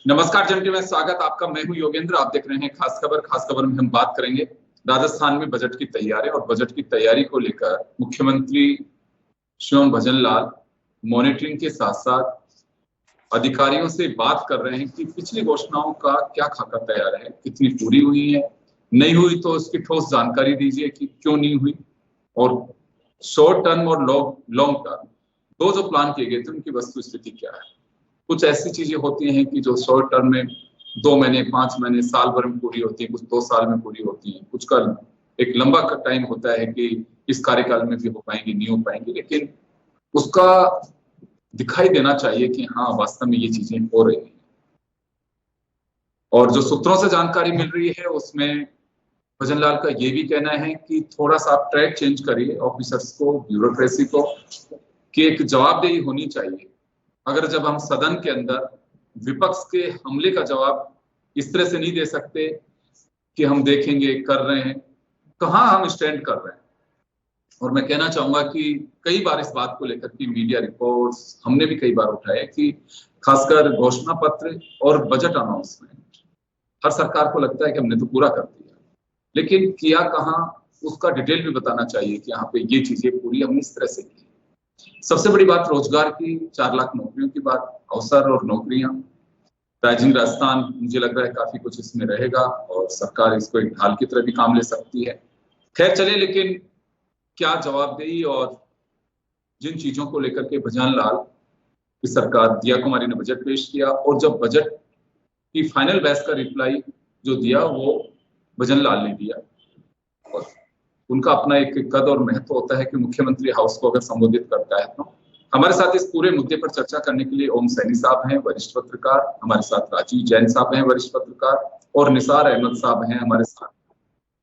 नमस्कार जेंटलमैन, स्वागत आपका। मैं हूं योगेंद्र। आप देख रहे हैं खास खबर। खास खबर में हम बात करेंगे राजस्थान में बजट की तैयारी और बजट की तैयारी को लेकर मुख्यमंत्री श्री भजनलाल मॉनिटरिंग के साथ साथ अधिकारियों से बात कर रहे हैं कि पिछली घोषणाओं का क्या खाका तैयार है, कितनी पूरी हुई है, नहीं हुई तो उसकी ठोस जानकारी दीजिए कि क्यों नहीं हुई, और शॉर्ट टर्म और लॉन्ग टर्म दो जो प्लान किए गए थे उनकी वस्तु स्थिति क्या है। कुछ ऐसी चीजें होती हैं कि जो शॉर्ट टर्म में 2 महीने, 5 महीने, साल भर में पूरी होती है, कुछ 2 साल में पूरी होती है, कुछ का एक लंबा टाइम होता है कि इस कार्यकाल में भी हो पाएंगी, नहीं हो पाएंगी, लेकिन उसका दिखाई देना चाहिए कि हाँ वास्तव में ये चीजें हो रही हैं। और जो सूत्रों से जानकारी मिल रही है उसमें भजनलाल का ये भी कहना है कि थोड़ा सा आप ट्रैक चेंज करिए ऑफिसर्स को, ब्यूरोक्रेसी को, कि एक जवाबदेही होनी चाहिए। अगर जब हम सदन के अंदर विपक्ष के हमले का जवाब इस तरह से नहीं दे सकते कि हम देखेंगे, कर रहे हैं, कहां हम स्टैंड कर रहे हैं। और मैं कहना चाहूंगा कि कई बार इस बात को लेकर की मीडिया रिपोर्ट्स हमने भी कई बार उठाया कि खासकर घोषणा पत्र और बजट अनाउंसमेंट हर सरकार को लगता है कि हमने तो पूरा कर दिया, लेकिन किया कहां उसका डिटेल भी बताना चाहिए कि यहाँ पे ये चीजें पूरी हमने इस तरह से की। सबसे बड़ी बात रोजगार की, 4 लाख नौकरियों की बात, अवसर और नौकरियां। राइजिंग राजस्थान मुझे लग रहा है काफी कुछ इसमें रहेगा और सरकार इसको एक ढाल की तरह भी काम ले सकती है। खैर चले, लेकिन क्या जवाबदेही और जिन चीजों को लेकर के भजनलाल की सरकार, दिया कुमारी ने बजट पेश किया और जब बजट की फाइनल बहस का रिप्लाई जो दिया वो भजनलाल ने दिया। और उनका अपना एक कद और महत्व होता है कि मुख्यमंत्री हाउस को अगर संबोधित करता है तो। हमारे साथ इस पूरे मुद्दे पर चर्चा करने के लिए ओम सैनी साहब हैं, वरिष्ठ पत्रकार, हमारे साथ राजीव जैन साहब हैं, वरिष्ठ पत्रकार, और निसार अहमद साहब हैं हमारे साथ,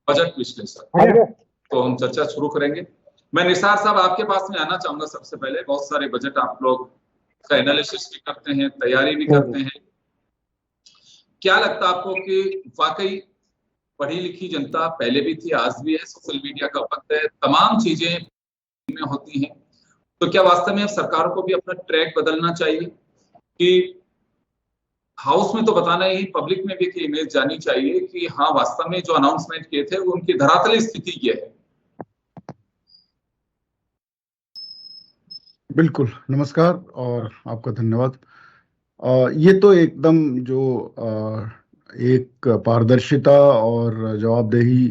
बजट विश्लेषक। तो हम चर्चा शुरू करेंगे। मैं निसार साहब आपके पास में आना चाहूंगा। सबसे पहले, बहुत सारे बजट आप लोग का एनालिसिस भी करते हैं, तैयारी भी करते हैं, क्या लगता है आपको कि वाकई पढ़ी लिखी जनता पहले भी थी, आज भी है, सोशल मीडिया का वक्त है, तमाम चीजें में होती हैं, तो क्या वास्तव में अब सरकारों को भी अपना ट्रैक बदलना चाहिए कि हाउस में तो बताना ही, पब्लिक में भी एक इमेज जानी चाहिए कि हाँ वास्तव में जो अनाउंसमेंट किए थे वो उनकी धरातल स्थिति ये है। बिल्कुल, नमस्कार और आपका धन्यवाद। ये तो एकदम जो एक पारदर्शिता और जवाबदेही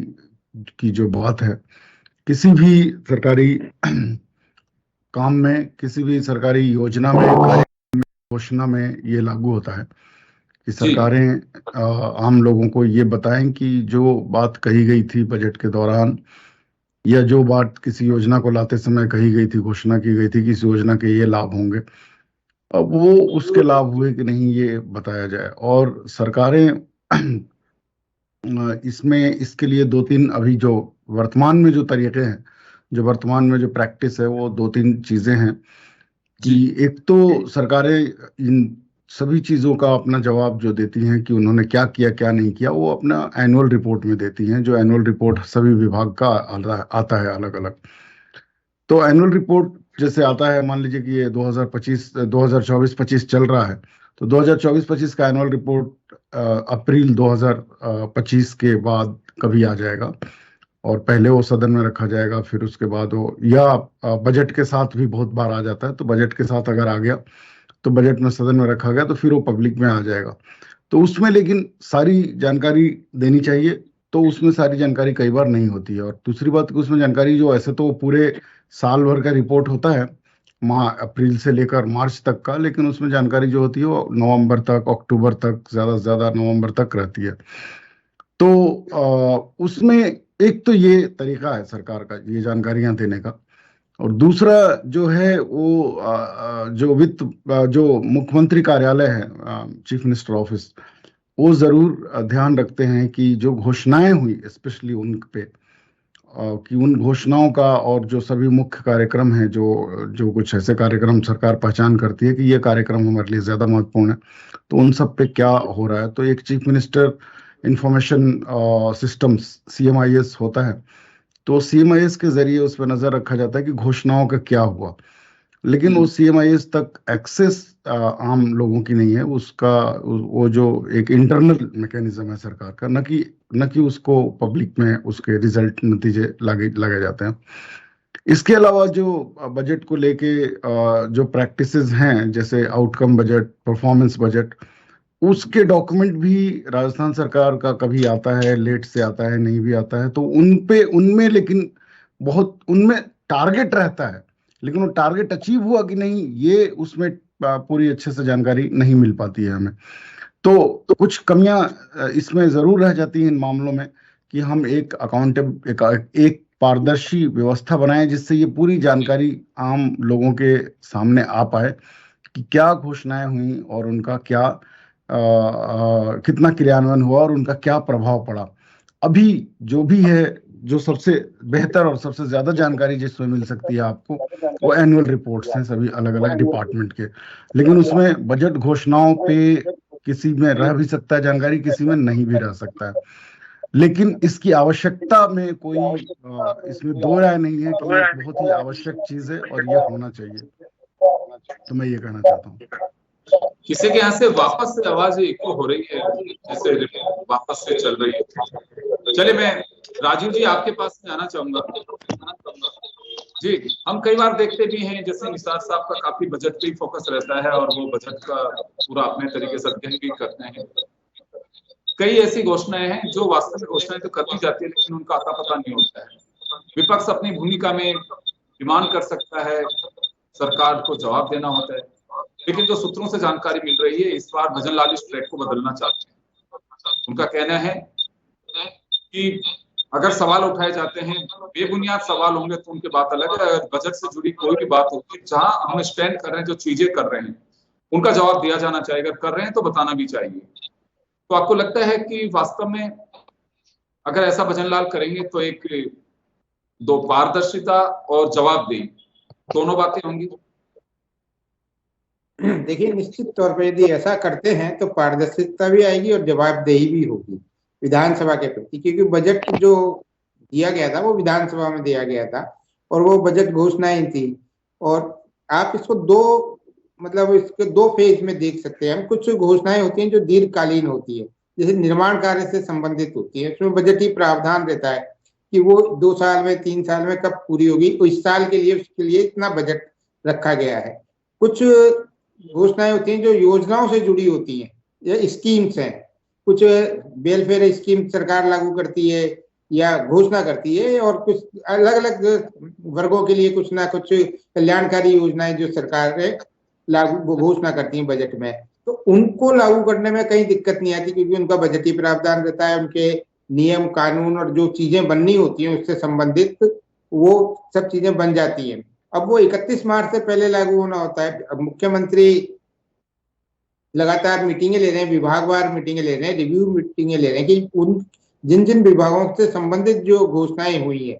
की जो बात है, किसी भी सरकारी काम में, किसी भी सरकारी योजना में, कार्यक्रम में, घोषणा में ये लागू होता है कि सरकारें आम लोगों को ये बताएं कि जो बात कही गई थी बजट के दौरान, या जो बात किसी योजना को लाते समय कही गई थी, घोषणा की गई थी कि इस योजना के ये लाभ होंगे, अब वो उसके लाभ हुए कि नहीं ये बताया जाए। और सरकारें इसमें इसके लिए 2-3 अभी जो वर्तमान में जो तरीके हैं, जो वर्तमान में जो प्रैक्टिस है, वो 2-3 चीजें हैं कि एक तो सरकारें इन सभी चीजों का अपना जवाब जो देती हैं कि उन्होंने क्या किया क्या नहीं किया, वो अपना एनुअल रिपोर्ट में देती हैं, जो एनुअल रिपोर्ट सभी विभाग का आता है अलग अलग। तो एनुअल रिपोर्ट जैसे आता है, मान लीजिए कि ये 2024-25 चल रहा है, तो 2024-25 का एनुअल रिपोर्ट अप्रैल 2025 के बाद कभी आ जाएगा और पहले वो सदन में रखा जाएगा, फिर उसके बाद वो, या बजट के साथ भी बहुत बार आ जाता है, तो बजट के साथ अगर आ गया तो बजट में सदन में रखा गया तो फिर वो पब्लिक में आ जाएगा। तो उसमें लेकिन सारी जानकारी देनी चाहिए, तो उसमें सारी जानकारी कई बार नहीं होती है। और दूसरी बात कि उसमें जानकारी जो, ऐसे तो पूरे साल भर का रिपोर्ट होता है, अप्रैल से लेकर मार्च तक का, लेकिन उसमें जानकारी जो होती है वो नवंबर तक, अक्टूबर तक, ज्यादा से ज्यादा नवंबर तक रहती है। तो उसमें एक तो ये तरीका है सरकार का ये जानकारियां देने का, और दूसरा जो है वो जो जो मुख्यमंत्री कार्यालय है, चीफ मिनिस्टर ऑफिस, वो जरूर ध्यान रखते हैं कि जो घोषणाएं हुई स्पेशली उन पे, कि उन घोषणाओं का और जो सभी मुख्य कार्यक्रम हैं, जो कुछ ऐसे कार्यक्रम सरकार पहचान करती है कि ये कार्यक्रम हमारे लिए ज्यादा महत्वपूर्ण है, तो उन सब पे क्या हो रहा है। तो एक chief minister information system CMIS होता है, तो CMIS के जरिए उस पर नजर रखा जाता है कि घोषणाओं का क्या हुआ। लेकिन वो CMIS तक एक्सेस आम लोगों की नहीं है। उसका वो जो एक इंटरनल मैकेनिज्म है सरकार का, न कि उसको पब्लिक में उसके रिजल्ट नतीजे लगे जाते हैं। इसके अलावा जो बजट को लेके जो प्रैक्टिसेस हैं, जैसे आउटकम बजट, परफॉर्मेंस बजट, उसके डॉक्यूमेंट भी राजस्थान सरकार का कभी आता है, लेट से आता है, नहीं भी आता है। तो उनमें लेकिन बहुत उनमें टारगेट रहता है, लेकिन वो टारगेट अचीव हुआ कि नहीं, ये उसमें पूरी अच्छे से जानकारी नहीं मिल पाती है हमें। तो कुछ कमियां इसमें जरूर रह जाती हैं इन मामलों में, कि हम एक पारदर्शी व्यवस्था बनाएं जिससे ये पूरी जानकारी आम लोगों के सामने आ पाए कि क्या घोषणाएं हुई और उनका क्या कितना क्रियान्वयन हुआ और उनका क्या प्रभाव पड़ा। अभी जो भी है, जो सबसे बेहतर और सबसे ज्यादा जानकारी जिसमें मिल सकती है आपको, वो एनुअल रिपोर्ट्स हैं सभी अलग अलग डिपार्टमेंट के। लेकिन उसमें बजट घोषणाओं पे किसी में रह भी सकता है जानकारी, किसी में नहीं भी रह सकता है। लेकिन इसकी आवश्यकता में कोई इसमें दो राय नहीं है कि ये एक बहुत ही आवश्यक चीज है और ये होना चाहिए। तो मैं ये कहना चाहता हूँ। किसी के यहाँ से वापस से आवाज इको हो रही है, जैसे वापस से चल रही है। चलिए, मैं राजीव जी आपके पास में आना चाहूंगा। जी, हम कई बार देखते भी हैं, जैसे निसार साहब का काफी बजट पे ही फोकस रहता है और वो बजट का पूरा अपने तरीके से अध्ययन भी करते हैं। कई ऐसी घोषणाएं हैं जो वास्तव में घोषणाएं तो करती जाती है, लेकिन उनका अता पता नहीं होता है। विपक्ष अपनी भूमिका में डिमांड कर सकता है, सरकार को जवाब देना होता है, लेकिन जो सूत्रों से जानकारी मिल रही है, इस बार भजन लाल इस ट्रैक को बदलना चाहते हैं। उनका कहना है कि अगर सवाल उठाए जाते हैं, बेबुनियाद सवाल होंगे तो उनकी बात अलग है। अगर बजट से जुड़ी कोई भी बात होगी, जहां हम स्टैंड कर रहे हैं, जो चीजें कर रहे हैं, उनका जवाब दिया जाना चाहिए। अगर कर रहे हैं तो बताना भी चाहिए। तो आपको लगता है कि वास्तव में अगर ऐसा भजन लाल करेंगे तो एक दो पारदर्शिता और जवाबदेही दोनों बातें होंगी? देखिए, निश्चित तौर पर यदि ऐसा करते हैं तो पारदर्शिता भी आएगी और जवाबदेही भी होगी विधानसभा के प्रति, क्योंकि बजट जो दिया गया था वो विधानसभा में दिया गया था और वो बजट घोषणाएं थी। और आप इसको इसके दो फेज में देख सकते हैं। कुछ घोषणाएं होती हैं जो दीर्घकालीन होती है, जैसे निर्माण कार्य से संबंधित होती है। उसमें बजटीय प्रावधान रहता है कि वो 2 साल में, 3 साल में कब पूरी होगी, तो इस साल के लिए उसके लिए इतना बजट रखा गया है। कुछ घोषणाएं होती हैं जो योजनाओं से जुड़ी होती हैं, या स्कीम्स हैं। कुछ वेलफेयर स्कीम सरकार लागू करती है या घोषणा करती है, और कुछ अलग अलग वर्गों के लिए कुछ ना कुछ कल्याणकारी योजनाएं जो सरकार लागू घोषणा करती है बजट में। तो उनको लागू करने में कहीं दिक्कत नहीं आती, क्योंकि उनका बजटीय प्रावधान रहता है। उनके नियम कानून और जो चीजें बननी होती हैं उससे संबंधित वो सब चीजें बन जाती हैं। अब वो 31 मार्च से पहले लागू होना होता है। अब मुख्यमंत्री लगातार मीटिंगें ले रहे हैं, विभागवार मीटिंगें ले रहे हैं, रिव्यू मीटिंगें ले रहे हैं कि उन जिन विभागों से संबंधित जो घोषणाएं हुई है,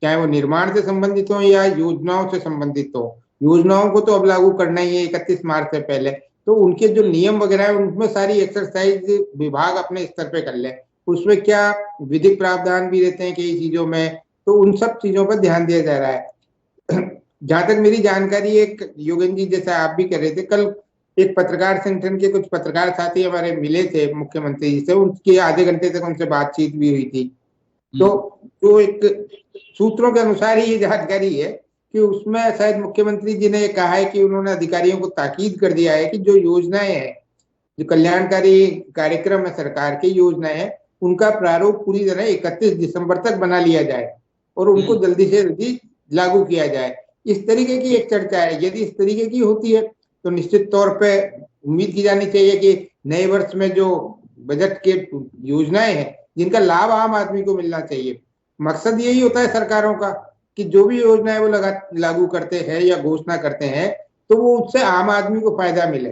चाहे वो निर्माण से संबंधित हो या योजनाओं से संबंधित हो, योजनाओं को तो अब लागू करना ही है 31 मार्च से पहले। तो उनके जो नियम वगैरह है उनमें सारी एक्सरसाइज विभाग अपने स्तर पे कर ले। उसमें क्या विधिक प्रावधान भी रहते हैं कई चीजों में, तो उन सब चीजों पर ध्यान दिया जा रहा है। जहां तक मेरी जानकारी, एक योगेंद्र जी जैसा आप भी कर रहे थे, कल एक पत्रकार संगठन के कुछ पत्रकार साथी हमारे मिले थे मुख्यमंत्री जी से, उनके आधे घंटे तक उनसे बातचीत भी हुई थी। तो एक सूत्रों के अनुसार ही ये जानकारी है कि उसमें शायद मुख्यमंत्री जी ने कहा है कि उन्होंने अधिकारियों को ताकीद कर दिया है कि जो योजनाएं हैं, जो कल्याणकारी कार्यक्रम है सरकार की योजनाएं हैं, उनका प्रारूप पूरी तरह 31 दिसंबर तक बना लिया जाए और उनको जल्दी से जल्दी लागू किया जाए। इस तरीके की एक चर्चा है। यदि इस तरीके की होती है तो निश्चित तौर पे उम्मीद की जानी चाहिए कि नए वर्ष में जो बजट के योजनाएं हैं जिनका लाभ आम आदमी को मिलना चाहिए, मकसद यही होता है सरकारों का कि जो भी योजनाएं वो लागू करते हैं या घोषणा करते हैं तो वो उससे आम आदमी को फायदा मिले।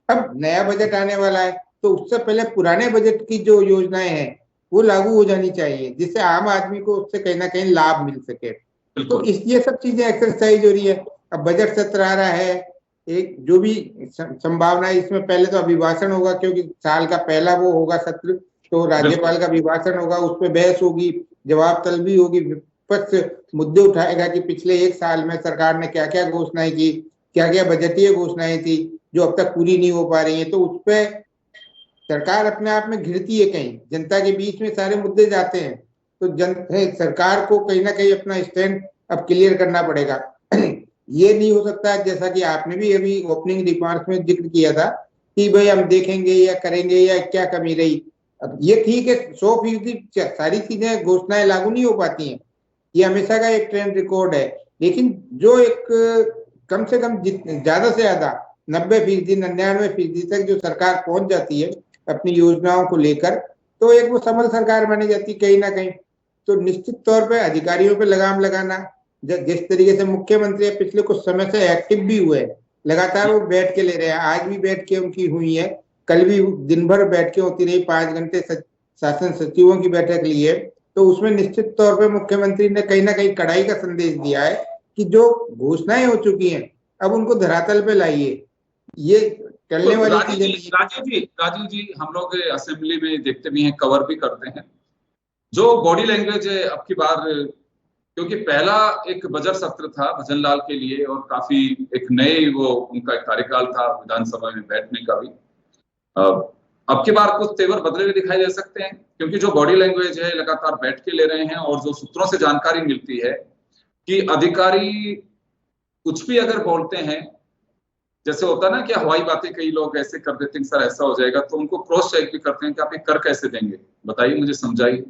अब नया बजट आने वाला है तो उससे पहले पुराने बजट की जो योजनाएं हैं वो लागू हो जानी चाहिए, जिससे आम आदमी को उससे कहीं ना कहीं लाभ मिल सके। तो ये सब चीजें एक्सरसाइज हो रही है। अब बजट सत्र आ रहा है, एक जो भी संभावना है इसमें पहले तो अभिभाषण होगा, क्योंकि साल का पहला वो होगा सत्र, तो राज्यपाल का अभिभाषण होगा, उसमें बहस होगी, जवाब तलबी होगी, विपक्ष मुद्दे उठाएगा कि पिछले 1 साल में सरकार ने क्या क्या घोषणाएं की क्या क्या बजटीय घोषणाएं थी जो अब तक पूरी नहीं हो पा रही है, तो उस पर सरकार अपने आप में घिरती है। कहीं जनता के बीच में सारे मुद्दे जाते हैं, तो सरकार को कहीं ना कहीं अपना स्टैंड अब क्लियर करना पड़ेगा। ये नहीं हो सकता, जैसा कि आपने भी अभी ओपनिंग रिमार्क्स में जिक्र किया था कि भाई हम देखेंगे या करेंगे या क्या कमी रही। अब ये ठीक है, 100% सारी चीजें घोषणाएं लागू नहीं हो पाती हैं, ये हमेशा का एक ट्रेंड रिकॉर्ड है। लेकिन जो एक कम से कम ज्यादा से ज्यादा 90%, 99% तक जो सरकार पहुंच जाती है अपनी योजनाओं को लेकर, तो एक वो सफल सरकार मानी जाती कहीं ना कहीं। तो निश्चित तौर पे अधिकारियों पे लगाम लगाना, जिस तरीके से मुख्यमंत्री पिछले कुछ समय से एक्टिव भी हुए, लगातार वो बैठ के ले रहे हैं, आज भी बैठ के उनकी हुई है, कल भी दिन भर बैठ के होती रही, 5 घंटे शासन सचिवों की बैठक ली है। तो उसमें निश्चित तौर पे मुख्यमंत्री ने कहीं ना कहीं कड़ाई का संदेश दिया है कि जो घोषणाएं हो चुकी हैं अब उनको धरातल पे लाइए। ये टलने वाली चीजें नहीं है। राजीव जी, हम लोग असेंबली में देखते भी हैं, कवर भी करते हैं, जो बॉडी लैंग्वेज है अब की बार, क्योंकि पहला एक बजट सत्र था भजन लाल के लिए और काफी एक नए वो उनका एक कार्यकाल था विधानसभा में बैठने का भी। अब की बार कुछ तेवर बदले हुए दिखाई दे सकते हैं, क्योंकि जो बॉडी लैंग्वेज है लगातार बैठ के ले रहे हैं और जो सूत्रों से जानकारी मिलती है कि अधिकारी कुछ भी अगर बोलते हैं, जैसे होता है ना कि हवाई बातें कई लोग ऐसे कर देते हैं सर ऐसा हो जाएगा, तो उनको क्रॉस चेक भी करते हैं कि आप ये कर कैसे देंगे, बताइए मुझे, समझाइए।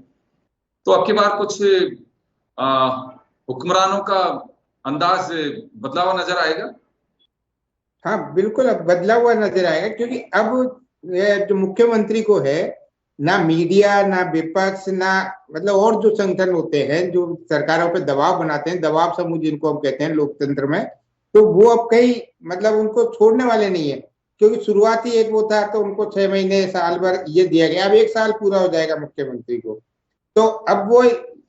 तो अब की बार कुछ हुक्मरानों का अंदाज बदला हुआ नजर आएगा। हाँ बिल्कुल, अब बदला हुआ नजर आएगा, क्योंकि अब जो मुख्यमंत्री को है, ना मीडिया ना विपक्ष ना मतलब और जो संगठन होते हैं जो सरकारों पे दबाव बनाते हैं, दबाव समूह जिनको हम कहते हैं लोकतंत्र में, तो वो अब कहीं मतलब उनको छोड़ने वाले नहीं है। क्योंकि शुरुआती एक वो था, तो उनको 6 महीने साल भर ये दिया गया, अब 1 साल पूरा हो जाएगा मुख्यमंत्री को, तो अब वो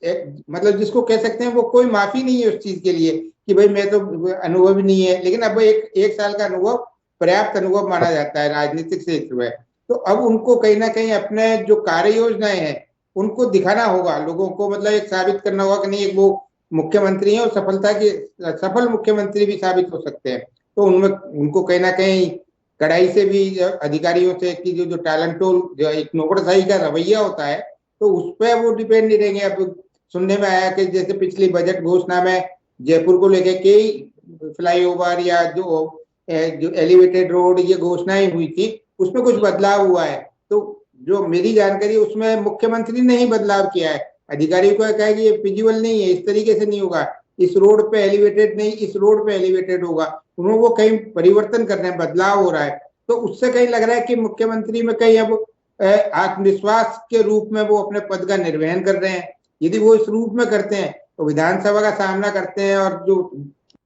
मतलब जिसको कह सकते हैं वो कोई माफी नहीं है उस चीज के लिए कि भाई मैं तो अनुभव नहीं है, लेकिन अब एक साल का अनुभव पर्याप्त अनुभव माना जाता है राजनीतिक क्षेत्र में। तो अब उनको कहीं ना कहीं अपने जो कार्य योजनाएं हैं उनको दिखाना होगा लोगों को, मतलब एक साबित करना होगा कि नहीं एक वो मुख्यमंत्री है और सफल मुख्यमंत्री भी साबित हो सकते हैं। तो उनमें उनको कहीं ना कहीं कड़ाई से भी अधिकारियों से कि जो टालंटोल जो एक नौकरशाही का रवैया होता है, तो उस पर वो डिपेंड नहीं रहेंगे। अब सुनने में आया कि जैसे पिछली बजट घोषणा में जयपुर को लेकर कई फ्लाईओवर या जो एलिवेटेड रोड ये घोषणाएं हुई थी, उसमें कुछ बदलाव हुआ है। तो जो मेरी जानकारी उसमें मुख्यमंत्री ने ही बदलाव किया है, अधिकारियों को कहा कि ये फिजिबल नहीं है, इस तरीके से नहीं होगा, इस रोड पे एलिवेटेड नहीं, इस रोड पे एलिवेटेड होगा। उन्होंने वो कहीं परिवर्तन कर रहे हैं, बदलाव हो रहा है। तो उससे कहीं लग रहा है कि मुख्यमंत्री में कहीं अब आत्मविश्वास के रूप में वो अपने पद का निर्वहन कर रहे हैं। यदि वो इस रूप में करते हैं तो विधानसभा का सामना करते हैं और जो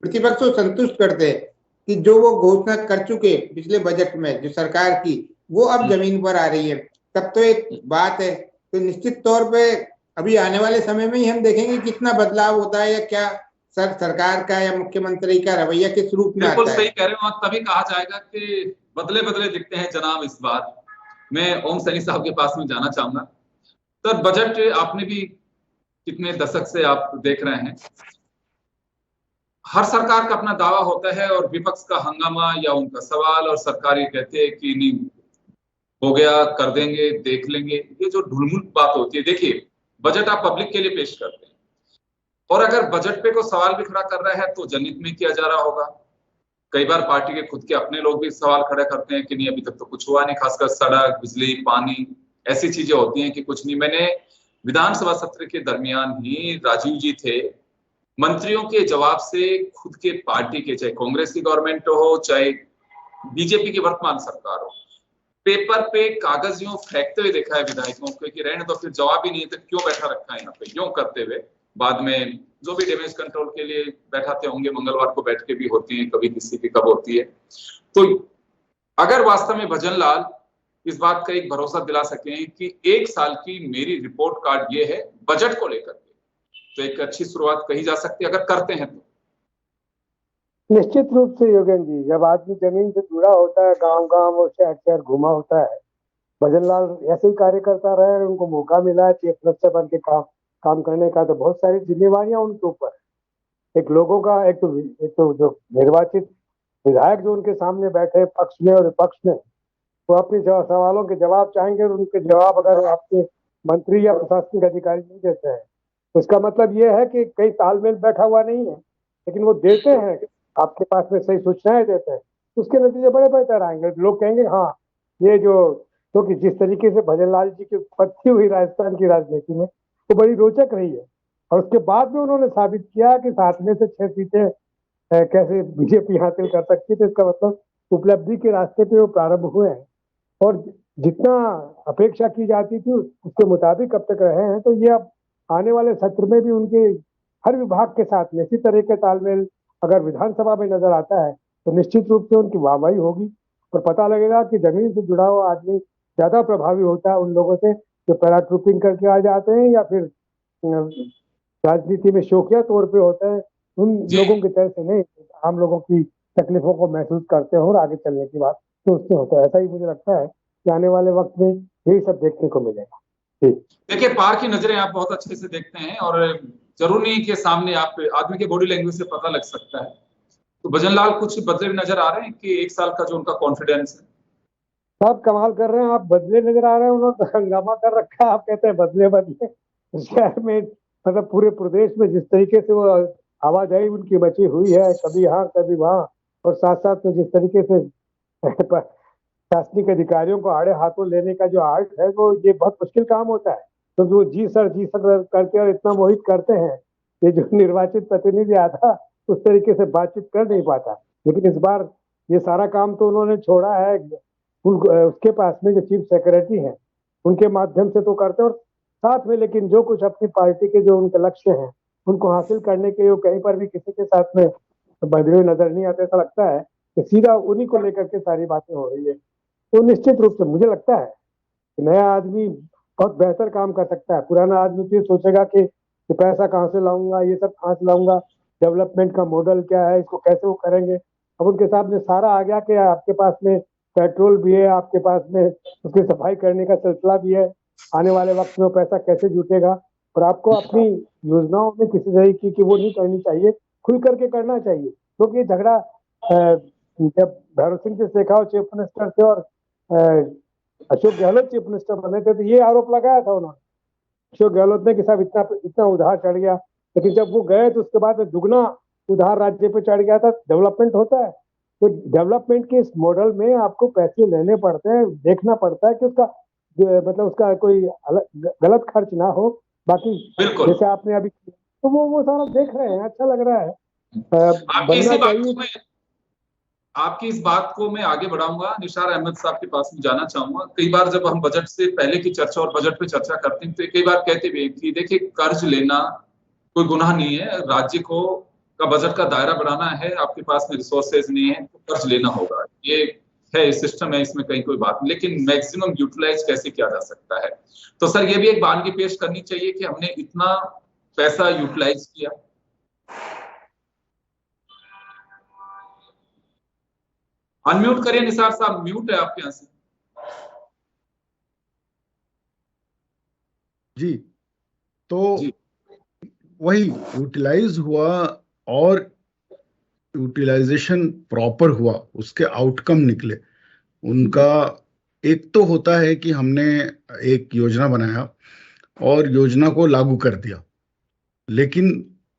प्रतिपक्ष को संतुष्ट करते हैं कि जो वो घोषणा कर चुके पिछले बजट में जो सरकार की, वो अब जमीन पर आ रही है, तब तो एक बात है। तो निश्चित तौर पे अभी आने वाले समय में ही हम देखेंगे कितना बदलाव होता है या क्या सरकार का या मुख्यमंत्री का रवैया किस रूप में आता है। बिल्कुल सही कह रहे हो, तभी कहा जाएगा कि बदले बदले दिखते हैं जनाब। इस बार मैं ओम सैनी साहब के पास में जाना चाहूंगा। तो बजट आपने भी कितने दशक से आप देख रहे हैं, हर सरकार का अपना दावा होता है और विपक्ष का हंगामा या उनका सवाल, और सरकार ये कहते हैं कि नहीं हो गया, कर देंगे, देख लेंगे। ये जो ढुलमुल बात होती है, देखिए बजट आप पब्लिक के लिए पेश करते हैं, और अगर बजट पे कोई सवाल भी खड़ा कर रहा है तो जनहित में किया जा रहा होगा। कई बार पार्टी के खुद के अपने लोग भी सवाल खड़े करते हैं कि नहीं अभी तक तो कुछ हुआ नहीं, खासकर सड़क, बिजली, पानी, ऐसी चीजें होती हैं कि कुछ नहीं। मैंने विधानसभा सत्र के दरमियान ही, राजीव जी थे, मंत्रियों के जवाब से खुद के पार्टी के, चाहे कांग्रेस की गवर्नमेंट हो चाहे बीजेपी की वर्तमान सरकार हो, पेपर पे कागज यूं फेंकते हुए देखा है विधायकों को कि रहने दो, फिर जवाब ही नहीं है तो क्यों बैठा रखा है यहाँ पे, यूं करते हुए। बाद में जो भी डैमेज कंट्रोल के लिए बैठाते होंगे, मंगलवार को बैठ के भी होती है, कभी किसी की कब होती है। तो अगर वास्तव में भजन लाल इस बात का एक भरोसा दिला सके कि 1 साल की मेरी रिपोर्ट कार्ड ये है बजट को लेकर के, तो एक अच्छी शुरुआत कही जा सकती है अगर करते हैं तो। निश्चित रूप से योगेंद्र जी, जब आदमी जमीन से जुड़ा होता है, गांव गांव और शहर शहर घुमा होता है, भजन लाल ऐसे ही कार्य करता रहे और उनको मौका मिला है चीफ मिनिस्टर बन के काम करने का, तो बहुत सारी जिम्मेवारियां उनके ऊपर है। एक लोगों का एक तो जो निर्वाचित विधायक जो उनके सामने बैठे पक्ष में और विपक्ष में, वो अपने सवालों के जवाब चाहेंगे और उनके जवाब अगर आपके मंत्री या प्रशासनिक अधिकारी नहीं देते हैं तो इसका मतलब ये है कि कहीं तालमेल बैठा हुआ नहीं है, लेकिन वो देते हैं, आपके पास में सही सूचनाएं देते हैं, उसके नतीजे बड़े बेहतर आएंगे। लोग कहेंगे हाँ ये जो, क्योंकि जिस तरीके से भजन लाल जी की उत्पत्ति हुई राजस्थान की राजनीति में वो बड़ी रोचक रही है, और उसके बाद में उन्होंने साबित किया कि 7 में से 6 सीटें कैसे बीजेपी हासिल कर सकती है। तो इसका मतलब उपलब्धि के रास्ते पे वो प्रारंभ हुए हैं, और जितना अपेक्षा की जाती थी उसके मुताबिक अब तक रहे हैं। तो ये अब आने वाले सत्र में भी उनके हर विभाग के साथ में इसी तरह के तालमेल अगर विधानसभा में नजर आता है तो निश्चित रूप से उनकी वाहवाही होगी, और पता लगेगा कि जमीन से जुड़ा हुआ आदमी ज्यादा प्रभावी होता है उन लोगों से जो पैराट्रूपिंग करके आ जाते हैं या फिर राजनीति में शौकिया तौर पे होते हैं। उन लोगों की तरह से नहीं, आम लोगों की तकलीफों को महसूस करते हैं और आगे चलने की बात सोचते होता है। ऐसा ही मुझे लगता है कि आने वाले वक्त में यही सब देखने को मिलेगा। देखिए, पार की नजरें आप बहुत अच्छे से देखते हैं और जरूर नहीं कि सामने आप आदमी के बॉडी लैंग्वेज से पता लग सकता है। तो भजन लाल कुछ बदले नजर आ रहे हैं कि 1 साल का जो उनका कॉन्फिडेंस है? सब कमाल कर रहे हैं, आप बदले नजर आ रहे हैं, उन्होंने तो हंगामा कर रखा है। आप कहते हैं बदले बदले, शहर में मतलब पूरे प्रदेश में जिस तरीके से वो आवाजाही उनकी बची हुई है, कभी यहाँ कभी वहाँ, और साथ साथ में जिस तरीके से प्रशासनिक अधिकारियों को आड़े हाथों लेने का जो आर्ट है वो ये बहुत मुश्किल काम होता है, तो वो जी सर करके और इतना मोहित करते हैं कि जो निर्वाचित प्रतिनिधि आता उस तरीके से बातचीत कर नहीं पाता। लेकिन इस बार ये सारा काम तो उन्होंने छोड़ा है उसके पास में जो चीफ सेक्रेटरी हैं उनके माध्यम से तो करते हैं, और साथ में लेकिन जो कुछ अपनी पार्टी के जो उनके लक्ष्य हैं उनको हासिल करने के लिए कहीं पर भी किसी के साथ में बदले हुए नजर नहीं आते। ऐसा लगता है कि सीधा उन्हीं को लेकर के सारी बातें हो रही है। तो निश्चित रूप से मुझे लगता है कि नया आदमी बहुत बेहतर काम कर सकता है। पुराना आदमी तो सोचेगा कि पैसा कहाँ से लाऊंगा, ये सब कहाँ से लाऊंगा, डेवलपमेंट का मॉडल क्या है, इसको कैसे वो करेंगे। अब उनके सामने सारा आ गया कि आपके पास में पेट्रोल भी है, आपके पास में उसकी सफाई करने का सिलसिला भी है, आने वाले वक्त में वो पैसा कैसे जुटेगा। और आपको अपनी योजनाओं में किसी तरीके की वो नहीं करनी चाहिए, खुल करके करना चाहिए। क्योंकि तो झगड़ा जब भैरव सिंह से शेखावत चीफ मिनिस्टर थे और अशोक गहलोत चीफ मिनिस्टर बने थे तो ये आरोप लगाया था उन्होंने, अशोक गहलोत ने कि साहब इतना उधार चढ़ गया, लेकिन जब वो गए तो उसके बाद दुगना उधार राज्य पे चढ़ गया था। डेवलपमेंट होता है तो डेवलपमेंट के इस मॉडल में आपको पैसे लेने पड़ते हैं, देखना पड़ता है कि उसका मतलब उसका कोई गलत खर्च ना हो। बाकी जैसे आपने अभी तो वो सारा देख रहे हैं, अच्छा लग रहा है। आपकी इस बात को मैं आगे बढ़ाऊंगा, निसार अहमद साहब के पास में जाना चाहूंगा। कई बार जब हम बजट से पहले की चर्चा और बजट पे चर्चा करते हैं तो कई बार कहते भी कि देखिए कर्ज लेना कोई गुनाह नहीं है, राज्य को का बजट का दायरा बढ़ाना है, आपके पास में रिसोर्सेज नहीं है तो कर्ज लेना होगा, ये है सिस्टम है, इसमें कहीं कोई बात नहीं। लेकिन मैक्सिमम यूटिलाइज कैसे किया जा सकता है, तो सर ये भी एक बानगी पेश करनी चाहिए कि हमने इतना पैसा यूटिलाइज किया। अनम्यूट करिए निसार साहब, म्यूट है आपके यहाँ से। जी, तो जी। वही यूटिलाइज हुआ और यूटिलाइजेशन प्रॉपर हुआ, उसके आउटकम निकले उनका। एक तो होता है कि हमने एक योजना बनाया और योजना को लागू कर दिया, लेकिन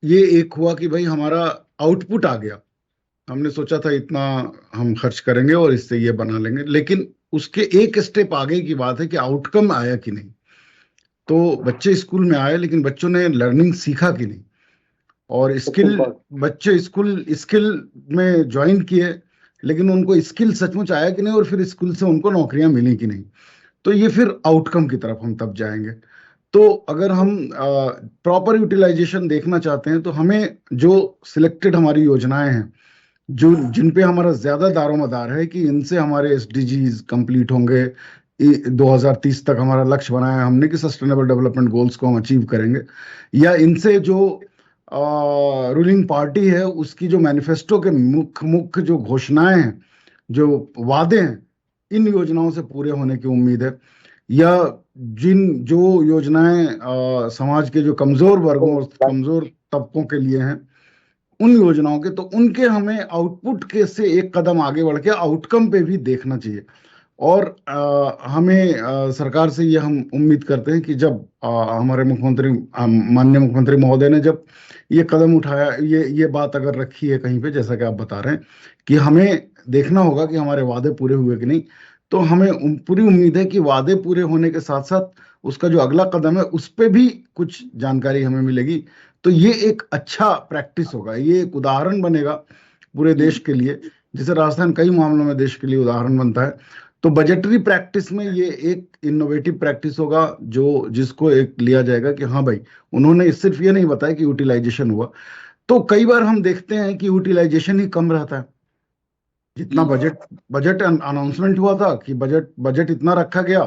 ये एक हुआ कि भाई हमारा आउटपुट आ गया, हमने सोचा था इतना हम खर्च करेंगे और इससे ये बना लेंगे, लेकिन उसके एक स्टेप आगे की बात है कि आउटकम आया कि नहीं। तो बच्चे स्कूल में आए लेकिन बच्चों ने लर्निंग सीखा कि नहीं, और बच्चे स्किल में ज्वाइन किए लेकिन उनको स्किल सचमुच आया कि नहीं, और फिर स्कूल से उनको नौकरियां मिली कि नहीं। तो ये फिर आउटकम की तरफ हम तब जाएंगे। तो अगर हम प्रॉपर यूटिलाइजेशन देखना चाहते हैं तो हमें जो सिलेक्टेड हमारी योजनाएं हैं जो जिन पे हमारा ज्यादा दारोमदार है कि इनसे हमारे SDGs कंप्लीट होंगे, 2030 तक हमारा लक्ष्य बनाया हमने कि सस्टेनेबल डेवलपमेंट गोल्स को हम अचीव करेंगे, या इनसे जो रूलिंग पार्टी है उसकी जो मैनिफेस्टो के मुख्य जो घोषणाएं हैं, जो वादे हैं, इन योजनाओं से पूरे होने की उम्मीद है, या जो योजनाएं समाज के जो कमजोर वर्गों और कमजोर तबकों के लिए हैं उन योजनाओं के, तो उनके हमें आउटपुट के से एक कदम आगे बढ़ के आउटकम पे भी देखना चाहिए। और हमें सरकार से ये हम उम्मीद करते हैं कि जब हमारे मुख्यमंत्री माननीय मुख्यमंत्री महोदय ने जब ये कदम उठाया, ये बात अगर रखी है कहीं पे, जैसा कि आप बता रहे हैं कि हमें देखना होगा कि हमारे वादे पूरे हुए कि नहीं, तो हमें पूरी उम्मीद है कि वादे पूरे होने के साथ साथ उसका जो अगला कदम है उस पे भी कुछ जानकारी हमें मिलेगी। तो ये एक अच्छा प्रैक्टिस होगा, ये एक उदाहरण बनेगा पूरे देश के लिए, जैसे राजस्थान कई मामलों में देश के लिए उदाहरण बनता है। तो बजटरी प्रैक्टिस में ये एक इनोवेटिव प्रैक्टिस होगा जिसको एक लिया जाएगा कि हाँ भाई, उन्होंने सिर्फ ये नहीं बताया कि यूटिलाइजेशन हुआ। तो कई बार हम देखते हैं कि यूटिलाइजेशन ही कम रहता है। जितना बजट अनाउंसमेंट हुआ था कि बजट इतना रखा गया,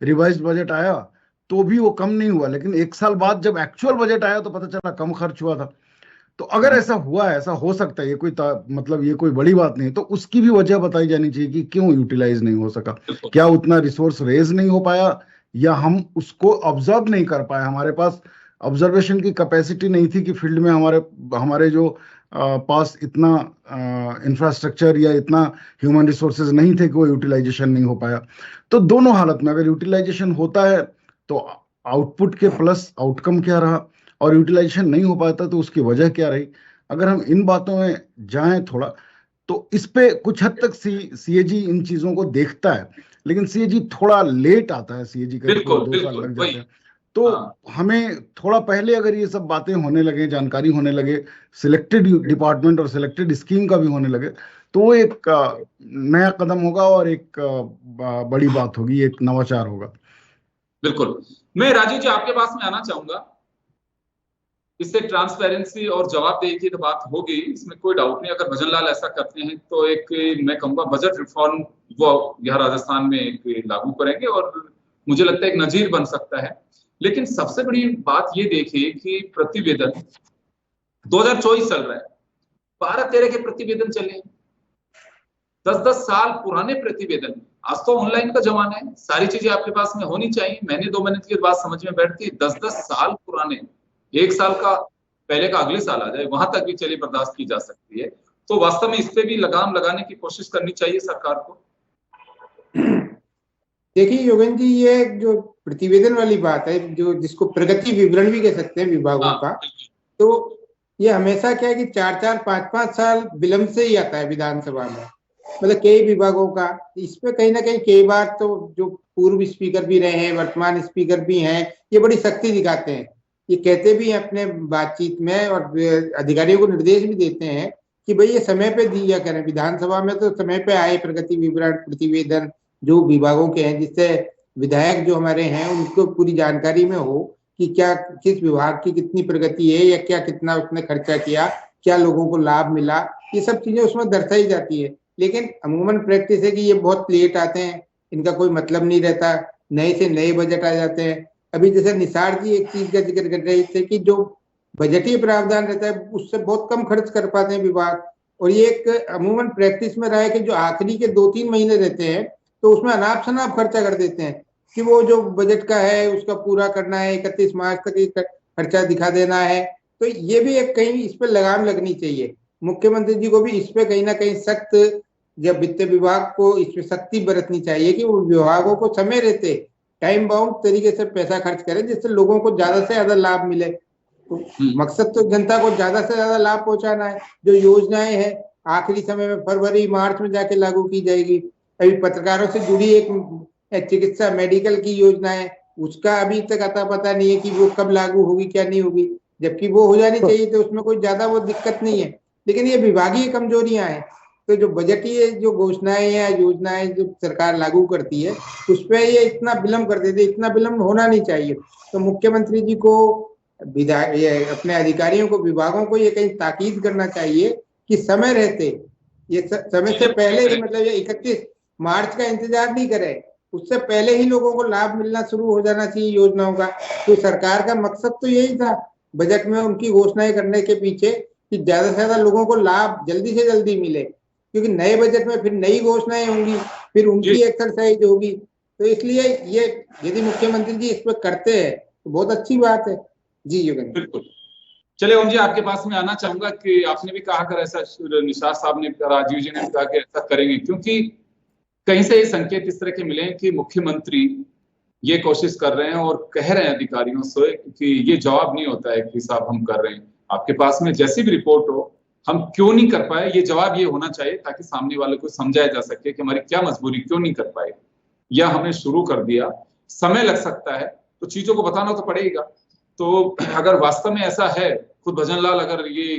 रिवाइज्ड बजट आया, तो भी वो कम नहीं हुआ, लेकिन एक साल बाद जब एक्चुअल बजट आया तो पता चला कम खर्च हुआ था। तो अगर ऐसा हुआ है, ऐसा हो सकता है, ये मतलब ये कोई बड़ी बात नहीं, तो उसकी भी वजह बताई जानी चाहिए कि क्यों यूटिलाइज नहीं हो सका। क्या उतना रिसोर्स रेज नहीं हो पाया, या हम उसको ऑब्जर्व नहीं कर पाए, हमारे पास ऑब्जर्वेशन की कैपेसिटी नहीं थी कि फील्ड में हमारे जो पास इतना इंफ्रास्ट्रक्चर या इतना ह्यूमन रिसोर्सेज नहीं थे कि वो यूटिलाइजेशन नहीं हो पाया। तो दोनों हालत में अगर यूटिलाइजेशन होता है तो आउटपुट के प्लस आउटकम क्या रहा, और यूटिलाइजेशन नहीं हो पाता तो उसकी वजह क्या रही। अगर हम इन बातों में जाएं थोड़ा, तो इस पे कुछ हद तक सीएजी इन चीजों को देखता है, लेकिन सीएजी थोड़ा लेट आता है, सीएजी का 2 साल लग जाते हैं। तो हमें थोड़ा पहले अगर ये सब बातें होने लगे, जानकारी होने लगे, सिलेक्टेड डिपार्टमेंट और सिलेक्टेड स्कीम का भी होने लगे, तो वो एक नया कदम होगा और एक बड़ी बात होगी, एक नवाचार होगा। बिल्कुल। मैं राजीव जी आपके पास में आना चाहूंगा। इससे ट्रांसपेरेंसी और जवाबदेही की तो बात होगी, इसमें कोई डाउट नहीं। अगर भजन लाल ऐसा करते हैं तो एक मैं कहूंगा बजट रिफॉर्म वो यहाँ राजस्थान में एक लागू करेंगे और मुझे लगता है एक नजीर बन सकता है। लेकिन सबसे बड़ी बात ये देखिए कि प्रतिवेदन 2024 चल रहा है, 12-13 के प्रतिवेदन चले, 10-10 साल पुराने प्रतिवेदन। आज तो ऑनलाइन का जमाना है, सारी चीजें आपके पास में होनी चाहिए, महीने 2 महीने की बात समझ में बैठती है। 10-10 साल पुराने, 1 साल का पहले का अगले साल आ जाए, वहां तक भी चलिए बर्दाश्त की जा सकती है। तो वास्तव में इस पे भी लगाम लगाने की कोशिश करनी चाहिए सरकार को। देखिए योगेंद्र जी, ये जो प्रतिवेदन वाली बात है, जो जिसको प्रगति विवरण भी कह सकते हैं विभागों का, तो ये हमेशा क्या है कि 4-4, 5-5 साल विलंब से ही आता है विधानसभा में, मतलब कई विभागों का। इस पे कहीं ना कहीं कई बार तो जो पूर्व स्पीकर भी रहे हैं, वर्तमान स्पीकर भी हैं, ये बड़ी सख्ती दिखाते हैं। ये कहते भी हैं अपने बातचीत में और अधिकारियों को निर्देश भी देते हैं कि भाई ये समय पे दिया करें विधानसभा में, तो समय पे आए प्रगति विवरण प्रतिवेदन जो विभागों के हैं, जिससे विधायक जो हमारे हैं उनको पूरी जानकारी में हो कि क्या किस विभाग की कितनी प्रगति है, या क्या कितना उसने खर्चा किया, क्या लोगों को लाभ मिला, ये सब चीजें उसमें दर्शाई जाती है। लेकिन अमूमन प्रैक्टिस है कि ये बहुत लेट आते हैं, इनका कोई मतलब नहीं रहता, नए से नए बजट आ जाते हैं। अभी जैसे निसार जी एक चीज का जिक्र कर रहे थे कि जो बजटीय प्रावधान रहता है उससे बहुत कम खर्च कर पाते हैं विभाग, और ये एक अमूमन प्रैक्टिस में रहा है कि जो आखिरी के 2-3 महीने रहते हैं तो उसमें अनाप शनाप खर्चा कर देते हैं कि वो जो बजट का है उसका पूरा करना है, 31 मार्च तक खर्चा दिखा देना है। तो ये भी एक कहीं इस पर लगाम लगनी चाहिए, मुख्यमंत्री जी को भी इस पे कहीं ना कहीं सख्त, जब वित्त विभाग को इस पे सख्ती बरतनी चाहिए कि वो विभागों को समय रहते टाइम बाउंड तरीके से पैसा खर्च करें, जिससे लोगों को ज्यादा से ज्यादा लाभ मिले। तो मकसद तो जनता को ज्यादा से ज्यादा लाभ पहुंचाना है। जो योजनाएं हैं आखिरी समय में फरवरी मार्च में जाके लागू की जाएगी। अभी पत्रकारों से जुड़ी एक चिकित्सा मेडिकल की योजना है, उसका अभी तक अता पता नहीं है कि वो कब लागू होगी क्या नहीं होगी, जबकि वो हो जानी चाहिए, तो उसमें कोई ज्यादा वो दिक्कत नहीं है। लेकिन ये विभागीय कमजोरियां हैं। तो जो बजटीय जो घोषणाएं या योजनाएं जो सरकार लागू करती है उस पर ये इतना विलम्ब कर देते, इतना विलम्ब होना नहीं चाहिए। तो मुख्यमंत्री जी को अपने अधिकारियों को, विभागों को ये कहीं ताकीद करना चाहिए कि समय रहते, ये समय से पहले ही, मतलब ये 31 मार्च का इंतजार नहीं करे, उससे पहले ही लोगों को लाभ मिलना शुरू हो जाना चाहिए योजनाओं का। तो सरकार का मकसद तो यही था बजट में उनकी घोषणाएं करने के पीछे कि ज्यादा से ज्यादा लोगों को लाभ जल्दी से जल्दी मिले, क्योंकि नए बजट में फिर नई घोषणाएं होंगी, फिर उनकी एक्सरसाइज होगी। तो इसलिए ये यदि मुख्यमंत्री जी इस पर करते हैं तो बहुत अच्छी बात है। जी योगेंद्र। बिल्कुल चलिए ओम जी, आपके पास में आना चाहूंगा कि आपने भी कहा अगर ऐसा, निसार साहब ने, राजीव जी ने कहा कि ऐसा करेंगे, क्योंकि कहीं से ये संकेत इस तरह के मिले हैं कि मुख्यमंत्री ये कोशिश कर रहे हैं और कह रहे हैं अधिकारियों से कि ये जवाब नहीं होता है कि साहब हम कर रहे हैं, आपके पास में जैसी भी रिपोर्ट हो हम क्यों नहीं कर पाए, ये जवाब ये होना चाहिए ताकि सामने वाले को समझाया जा सके कि हमारी क्या मजबूरी, क्यों नहीं कर पाए, या हमने शुरू कर दिया, समय लग सकता है, तो चीजों को बताना तो पड़ेगा। तो अगर वास्तव में ऐसा है, खुद भजन लाल अगर ये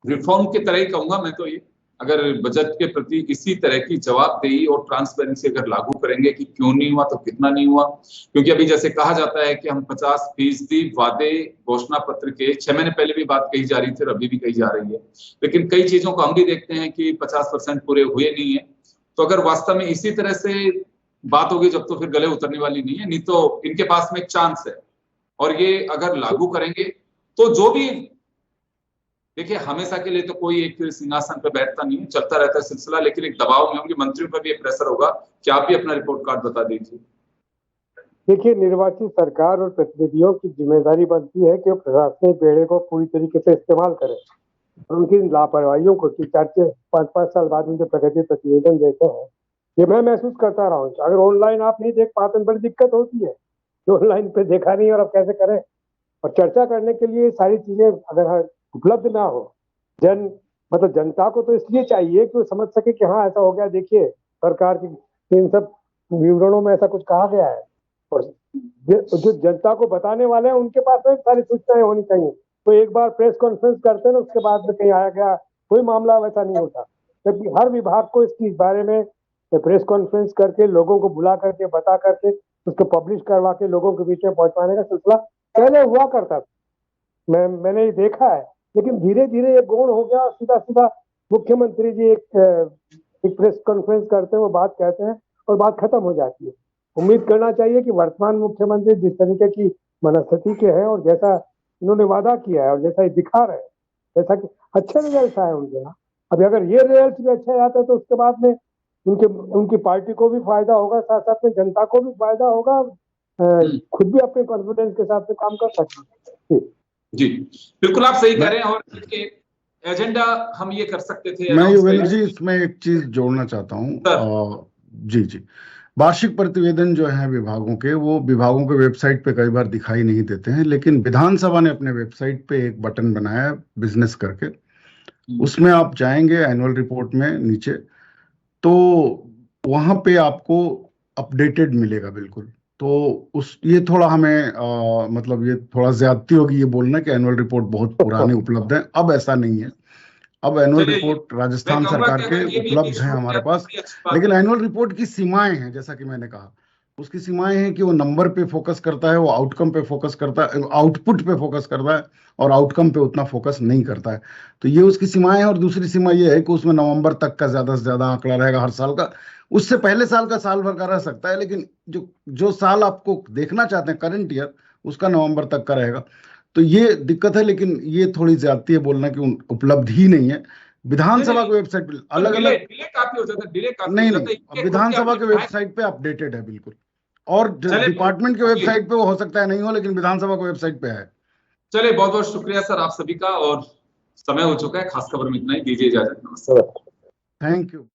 रिफॉर्म की तरह ही कहूंगा मैं तो, ये अगर बजट के प्रति इसी तरह की जवाबदेही और ट्रांसपेरेंसी अगर लागू करेंगे कि क्यों नहीं हुआ तो कितना नहीं हुआ, क्योंकि अभी जैसे कहा जाता है कि हम 50% वादे घोषणा पत्र के 6 महीने पहले भी बात कही जा रही थी और अभी भी कही जा रही है, लेकिन कई चीजों को हम भी देखते हैं कि 50% पूरे हुए नहीं है। तो अगर वास्तव में इसी तरह से बात होगी जब तो फिर गले उतरने वाली नहीं है, नहीं तो इनके पास में एक चांस है, और ये अगर लागू करेंगे तो जो भी, देखिए हमेशा के लिए तो कोई एक सिंहासन पर बैठता नहीं है, चलता रहता है सिलसिला, लेकिन एक दबाव में होंगे, मंत्रियों पर भी एक प्रेशर होगा कि आप भी अपना रिपोर्ट कार्ड बता दीजिए। देखिए, निर्वाचित सरकार और प्रतिनिधियों की जिम्मेदारी बनती है कि वो प्रशासनिक बेड़े को पूरी तरीके से इस्तेमाल करें और उनकी लापरवाहियों को, कि 4-5 साल बाद उनके प्रगति प्रतिवेदन देते हैं, ये मैं महसूस करता रहा हूँ। अगर ऑनलाइन आप नहीं देख पाते तो बड़ी दिक्कत होती है कि ऑनलाइन पे देखा नहीं और अब कैसे करें। और चर्चा करने के लिए सारी चीजें अगर उपलब्ध ना हो, मतलब जनता को तो इसलिए चाहिए कि वो समझ सके कि हाँ ऐसा हो गया, देखिए सरकार की इन सब विवरणों में ऐसा कुछ कहा गया है, और जो जनता को बताने वाले हैं उनके पास में सारी सूचनाएं होनी चाहिए। तो एक बार प्रेस कॉन्फ्रेंस करते हैं ना, उसके बाद में कहीं आया गया कोई मामला वैसा नहीं होता, जबकि हर विभाग को इसके बारे में प्रेस कॉन्फ्रेंस करके लोगों को बुला करके बता करके उसको पब्लिश करवा के लोगों के बीच में पहुंचाने का सिलसिला पहले हुआ करता था। मैंने ये देखा है, लेकिन धीरे धीरे ये गौण हो गया। सीधा सीधा मुख्यमंत्री जी एक प्रेस कॉन्फ्रेंस करते हैं, वो बात कहते हैं और बात खत्म हो जाती है। उम्मीद करना चाहिए कि वर्तमान मुख्यमंत्री जिस तरीके की मनस्थिति के हैं और जैसा इन्होंने वादा किया है और जैसा ये दिखा रहे हैं, जैसा कि अच्छे रिजल्ट आए उनके यहाँ, अभी अगर ये रिजल्ट भी अच्छे आते हैं तो उसके बाद में उनकी पार्टी को भी फायदा होगा, साथ साथ में जनता को भी फायदा होगा, खुद भी अपने कॉन्फिडेंस के साथ में काम कर सकते हैं। जी बिल्कुल, आप सही कह रहे हैं। और एजेंडा हम ये कर सकते थे। मैं युगेंद्र जी इसमें एक चीज जोड़ना चाहता हूँ। जी, वार्षिक प्रतिवेदन जो है विभागों के, वो विभागों के वेबसाइट पे कई बार दिखाई नहीं देते हैं, लेकिन विधानसभा ने अपने वेबसाइट पे एक बटन बनाया है बिजनेस करके, उसमें आप जाएंगे एनुअल रिपोर्ट में नीचे, तो वहां पे आपको अपडेटेड मिलेगा बिल्कुल। तो ये थोड़ा हमें मतलब ये थोड़ा ज्यादती होगी ये बोलना कि एनुअल रिपोर्ट बहुत पुराने उपलब्ध है, अब ऐसा नहीं है। अब एनुअल रिपोर्ट राजस्थान सरकार के उपलब्ध हैं हमारे पास, लेकिन एनुअल रिपोर्ट की सीमाएं हैं, जैसा कि मैंने कहा, उसकी सीमाएं हैं कि वो नंबर पे फोकस करता है, वो आउटकम पे फोकस करता है, आउटपुट पे फोकस करता है, और आउटकम पे उतना फोकस नहीं करता है। तो ये उसकी सीमाएं हैं। और दूसरी सीमा ये है कि उसमें नवंबर तक का ज्यादा से ज्यादा आंकड़ा रहेगा हर साल का, उससे पहले साल का साल भर का रह सकता है, लेकिन जो साल आपको देखना चाहते हैं करंट ईयर, उसका नवंबर तक का रहेगा। तो ये दिक्कत है, लेकिन ये थोड़ी ज्यादती है बोलना कि उपलब्ध ही नहीं है। विधानसभा की वेबसाइट पे अलग अलग नहीं, विधानसभा के वेबसाइट पे अपडेटेड है बिल्कुल, और डिपार्टमेंट के वेबसाइट पे वो हो सकता है नहीं हो, लेकिन विधानसभा के वेबसाइट पे है। चलिए, बहुत बहुत शुक्रिया सर आप सभी का, और समय हो चुका है, खास खबर में इतना ही, दीजिए इजाजत, नमस्कार, थैंक यू।